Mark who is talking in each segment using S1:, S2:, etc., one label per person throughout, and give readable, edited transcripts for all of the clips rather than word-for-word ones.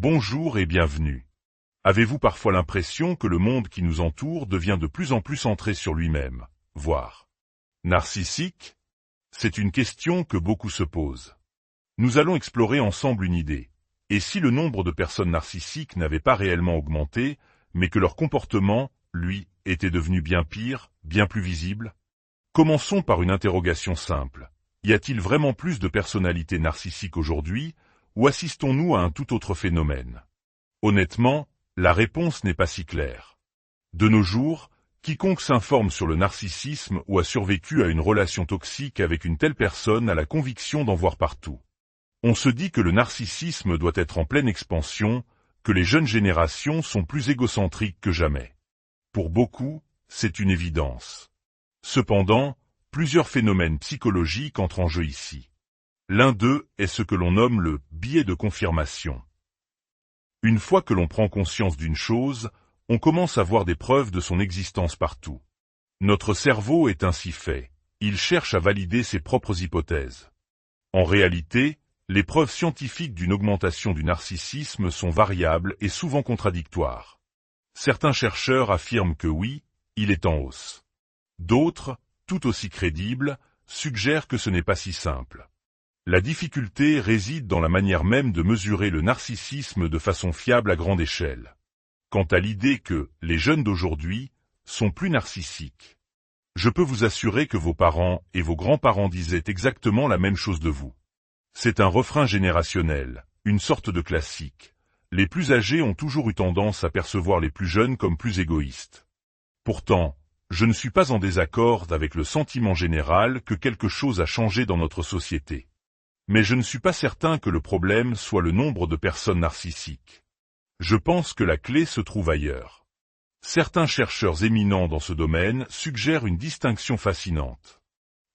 S1: Bonjour et bienvenue. Avez-vous parfois l'impression que le monde qui nous entoure devient de plus en plus centré sur lui-même, voire narcissique? C'est une question que beaucoup se posent. Nous allons explorer ensemble une idée. Et si le nombre de personnes narcissiques n'avait pas réellement augmenté, mais que leur comportement, lui, était devenu bien pire, bien plus visible? Commençons par une interrogation simple. Y a-t-il vraiment plus de personnalités narcissiques aujourd'hui, ou assistons-nous à un tout autre phénomène? Honnêtement, la réponse n'est pas si claire. De nos jours, quiconque s'informe sur le narcissisme ou a survécu à une relation toxique avec une telle personne a la conviction d'en voir partout. On se dit que le narcissisme doit être en pleine expansion, que les jeunes générations sont plus égocentriques que jamais. Pour beaucoup, c'est une évidence. Cependant, plusieurs phénomènes psychologiques entrent en jeu ici. L'un d'eux est ce que l'on nomme le biais de confirmation. Une fois que l'on prend conscience d'une chose, on commence à voir des preuves de son existence partout. Notre cerveau est ainsi fait. Il cherche à valider ses propres hypothèses. En réalité, les preuves scientifiques d'une augmentation du narcissisme sont variables et souvent contradictoires. Certains chercheurs affirment que oui, il est en hausse. D'autres, tout aussi crédibles, suggèrent que ce n'est pas si simple. La difficulté réside dans la manière même de mesurer le narcissisme de façon fiable à grande échelle. Quant à l'idée que les jeunes d'aujourd'hui sont plus narcissiques, je peux vous assurer que vos parents et vos grands-parents disaient exactement la même chose de vous. C'est un refrain générationnel, une sorte de classique. Les plus âgés ont toujours eu tendance à percevoir les plus jeunes comme plus égoïstes. Pourtant, je ne suis pas en désaccord avec le sentiment général que quelque chose a changé dans notre société. Mais je ne suis pas certain que le problème soit le nombre de personnes narcissiques. Je pense que la clé se trouve ailleurs. Certains chercheurs éminents dans ce domaine suggèrent une distinction fascinante.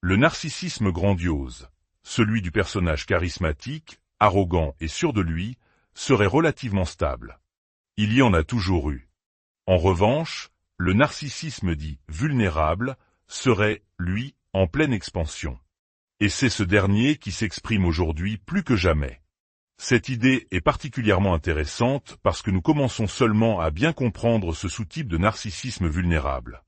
S1: Le narcissisme grandiose, celui du personnage charismatique, arrogant et sûr de lui, serait relativement stable. Il y en a toujours eu. En revanche, le narcissisme dit vulnérable serait, lui, en pleine expansion. Et c'est ce dernier qui s'exprime aujourd'hui plus que jamais. Cette idée est particulièrement intéressante parce que nous commençons seulement à bien comprendre ce sous-type de narcissisme vulnérable.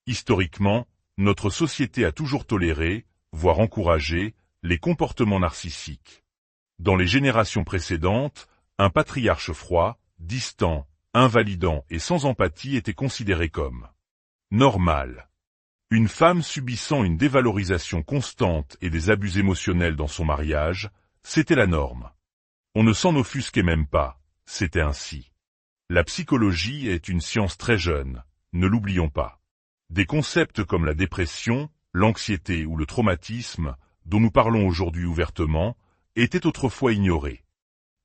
S1: Historiquement, notre société a toujours toléré, voire encouragé, les comportements narcissiques. Dans les générations précédentes, un patriarche froid, distant, invalidant et sans empathie était considéré comme normal. Une femme subissant une dévalorisation constante et des abus émotionnels dans son mariage, c'était la norme. On ne s'en offusquait même pas, c'était ainsi. La psychologie est une science très jeune, ne l'oublions pas. Des concepts comme la dépression, l'anxiété ou le traumatisme, dont nous parlons aujourd'hui ouvertement, étaient autrefois ignorés.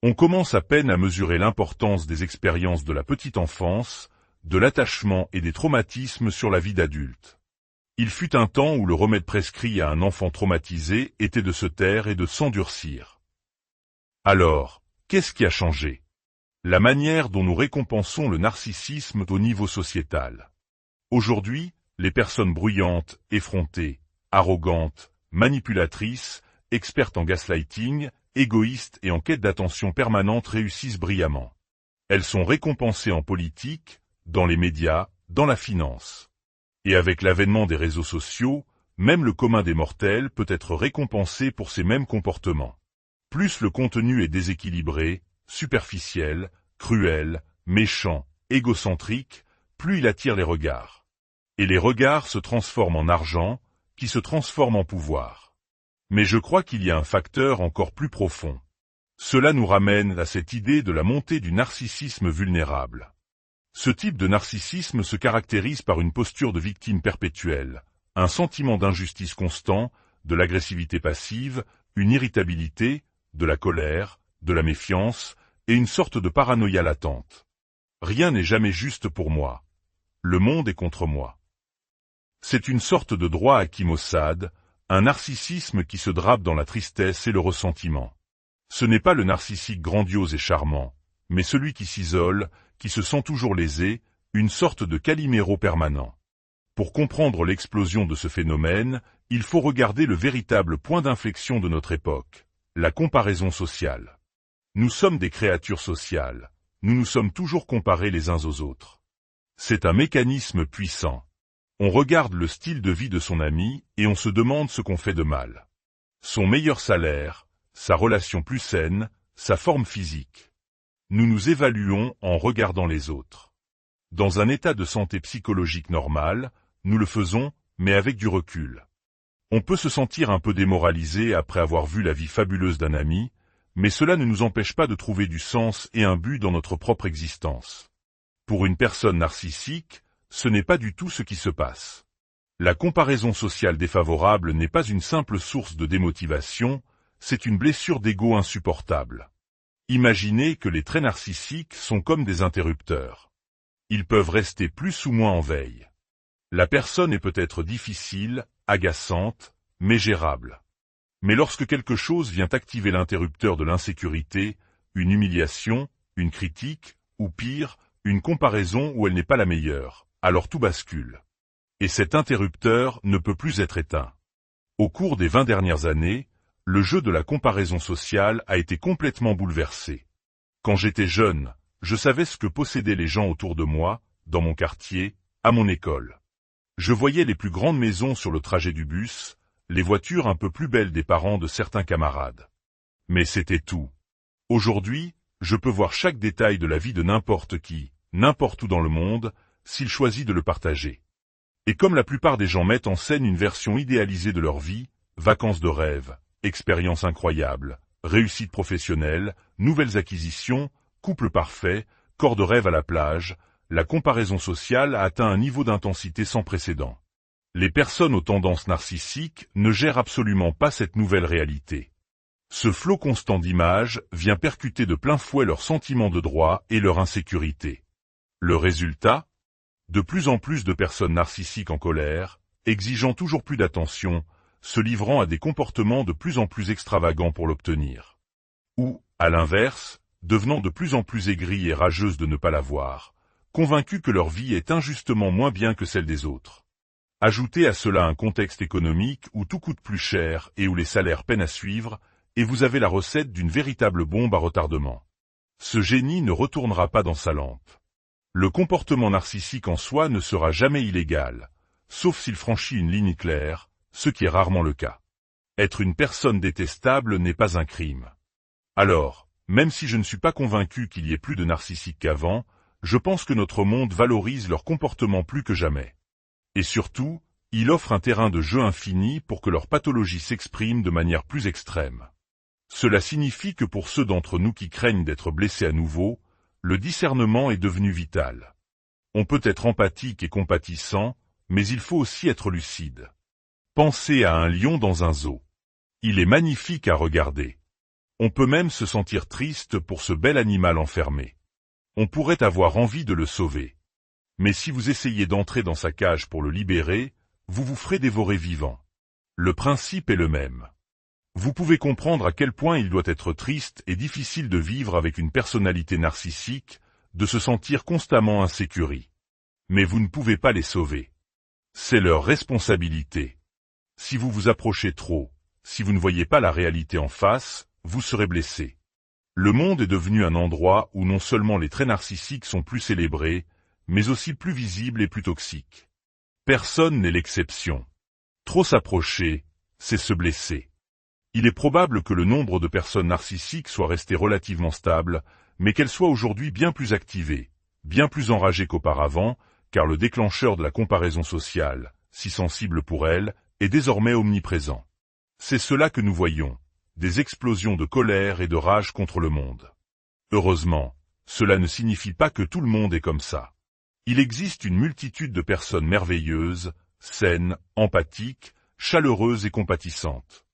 S1: On commence à peine à mesurer l'importance des expériences de la petite enfance, de l'attachement et des traumatismes sur la vie d'adulte. Il fut un temps où le remède prescrit à un enfant traumatisé était de se taire et de s'endurcir. Alors, qu'est-ce qui a changé? La manière dont nous récompensons le narcissisme au niveau sociétal. Aujourd'hui, les personnes bruyantes, effrontées, arrogantes, manipulatrices, expertes en gaslighting, égoïstes et en quête d'attention permanente réussissent brillamment. Elles sont récompensées en politique, dans les médias, dans la finance. Et avec l'avènement des réseaux sociaux, même le commun des mortels peut être récompensé pour ces mêmes comportements. Plus le contenu est déséquilibré, superficiel, cruel, méchant, égocentrique, plus il attire les regards. Et les regards se transforment en argent, qui se transforme en pouvoir. Mais je crois qu'il y a un facteur encore plus profond. Cela nous ramène à cette idée de la montée du narcissisme vulnérable. Ce type de narcissisme se caractérise par une posture de victime perpétuelle, un sentiment d'injustice constant, de l'agressivité passive, une irritabilité, de la colère, de la méfiance, et une sorte de paranoïa latente. Rien n'est jamais juste pour moi. Le monde est contre moi. C'est une sorte de droit acquis maussade, un narcissisme qui se drape dans la tristesse et le ressentiment. Ce n'est pas le narcissique grandiose et charmant, mais celui qui s'isole, qui se sent toujours lésé, une sorte de Calimero permanent. Pour comprendre l'explosion de ce phénomène, il faut regarder le véritable point d'inflexion de notre époque, la comparaison sociale. Nous sommes des créatures sociales. Nous nous sommes toujours comparés les uns aux autres. C'est un mécanisme puissant. On regarde le style de vie de son ami et on se demande ce qu'on fait de mal. Son meilleur salaire, sa relation plus saine, sa forme physique. Nous nous évaluons en regardant les autres. Dans un état de santé psychologique normal, nous le faisons, mais avec du recul. On peut se sentir un peu démoralisé après avoir vu la vie fabuleuse d'un ami, mais cela ne nous empêche pas de trouver du sens et un but dans notre propre existence. Pour une personne narcissique, ce n'est pas du tout ce qui se passe. La comparaison sociale défavorable n'est pas une simple source de démotivation, c'est une blessure d'ego insupportable. Imaginez que les traits narcissiques sont comme des interrupteurs. Ils peuvent rester plus ou moins en veille. La personne est peut-être difficile, agaçante, mais gérable. Mais lorsque quelque chose vient activer l'interrupteur de l'insécurité, une humiliation, une critique, ou pire, une comparaison où elle n'est pas la meilleure, alors tout bascule. Et cet interrupteur ne peut plus être éteint. Au cours des 20 dernières années, le jeu de la comparaison sociale a été complètement bouleversé. Quand j'étais jeune, je savais ce que possédaient les gens autour de moi, dans mon quartier, à mon école. Je voyais les plus grandes maisons sur le trajet du bus, les voitures un peu plus belles des parents de certains camarades. Mais c'était tout. Aujourd'hui, je peux voir chaque détail de la vie de n'importe qui, n'importe où dans le monde, s'il choisit de le partager. Et comme la plupart des gens mettent en scène une version idéalisée de leur vie, vacances de rêve, expériences incroyables, réussite professionnelle, nouvelles acquisitions, couple parfait, corps de rêve à la plage, la comparaison sociale a atteint un niveau d'intensité sans précédent. Les personnes aux tendances narcissiques ne gèrent absolument pas cette nouvelle réalité. Ce flot constant d'images vient percuter de plein fouet leurs sentiments de droit et leur insécurité. Le résultat ? De plus en plus de personnes narcissiques en colère, exigeant toujours plus d'attention, se livrant à des comportements de plus en plus extravagants pour l'obtenir. Ou, à l'inverse, devenant de plus en plus aigries et rageuses de ne pas l'avoir, convaincues que leur vie est injustement moins bien que celle des autres. Ajoutez à cela un contexte économique où tout coûte plus cher et où les salaires peinent à suivre, et vous avez la recette d'une véritable bombe à retardement. Ce génie ne retournera pas dans sa lampe. Le comportement narcissique en soi ne sera jamais illégal, sauf s'il franchit une ligne claire, ce qui est rarement le cas. Être une personne détestable n'est pas un crime. Alors, même si je ne suis pas convaincu qu'il y ait plus de narcissiques qu'avant, je pense que notre monde valorise leur comportement plus que jamais. Et surtout, il offre un terrain de jeu infini pour que leur pathologie s'exprime de manière plus extrême. Cela signifie que pour ceux d'entre nous qui craignent d'être blessés à nouveau, le discernement est devenu vital. On peut être empathique et compatissant, mais il faut aussi être lucide. Pensez à un lion dans un zoo. Il est magnifique à regarder. On peut même se sentir triste pour ce bel animal enfermé. On pourrait avoir envie de le sauver. Mais si vous essayez d'entrer dans sa cage pour le libérer, vous vous ferez dévorer vivant. Le principe est le même. Vous pouvez comprendre à quel point il doit être triste et difficile de vivre avec une personnalité narcissique, de se sentir constamment insécurie. Mais vous ne pouvez pas les sauver. C'est leur responsabilité. Si vous vous approchez trop, si vous ne voyez pas la réalité en face, vous serez blessé. Le monde est devenu un endroit où non seulement les traits narcissiques sont plus célébrés, mais aussi plus visibles et plus toxiques. Personne n'est l'exception. Trop s'approcher, c'est se blesser. Il est probable que le nombre de personnes narcissiques soit resté relativement stable, mais qu'elles soient aujourd'hui bien plus activées, bien plus enragées qu'auparavant, car le déclencheur de la comparaison sociale, si sensible pour elles, est désormais omniprésent. C'est cela que nous voyons, des explosions de colère et de rage contre le monde. Heureusement, cela ne signifie pas que tout le monde est comme ça. Il existe une multitude de personnes merveilleuses, saines, empathiques, chaleureuses et compatissantes.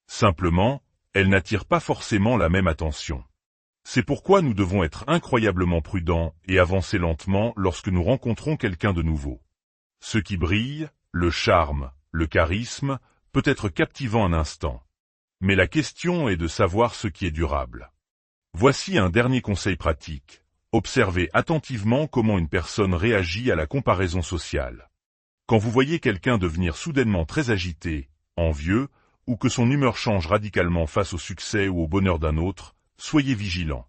S1: Simplement, elles n'attirent pas forcément la même attention. C'est pourquoi nous devons être incroyablement prudents et avancer lentement lorsque nous rencontrons quelqu'un de nouveau. Ce qui brille, le charme, le charisme, peut être captivant un instant. Mais la question est de savoir ce qui est durable. Voici un dernier conseil pratique. Observez attentivement comment une personne réagit à la comparaison sociale. Quand vous voyez quelqu'un devenir soudainement très agité, envieux, ou que son humeur change radicalement face au succès ou au bonheur d'un autre, soyez vigilants.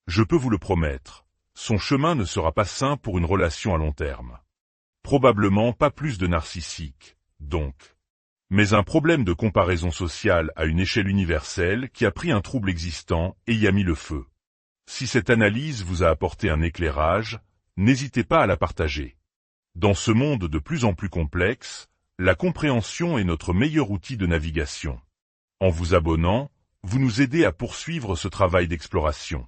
S1: Je peux vous le promettre, son chemin ne sera pas sain pour une relation à long terme. Probablement pas plus de narcissique, donc. Mais un problème de comparaison sociale à une échelle universelle qui a pris un trouble existant et y a mis le feu. Si cette analyse vous a apporté un éclairage, n'hésitez pas à la partager. Dans ce monde de plus en plus complexe, la compréhension est notre meilleur outil de navigation. En vous abonnant, vous nous aidez à poursuivre ce travail d'exploration.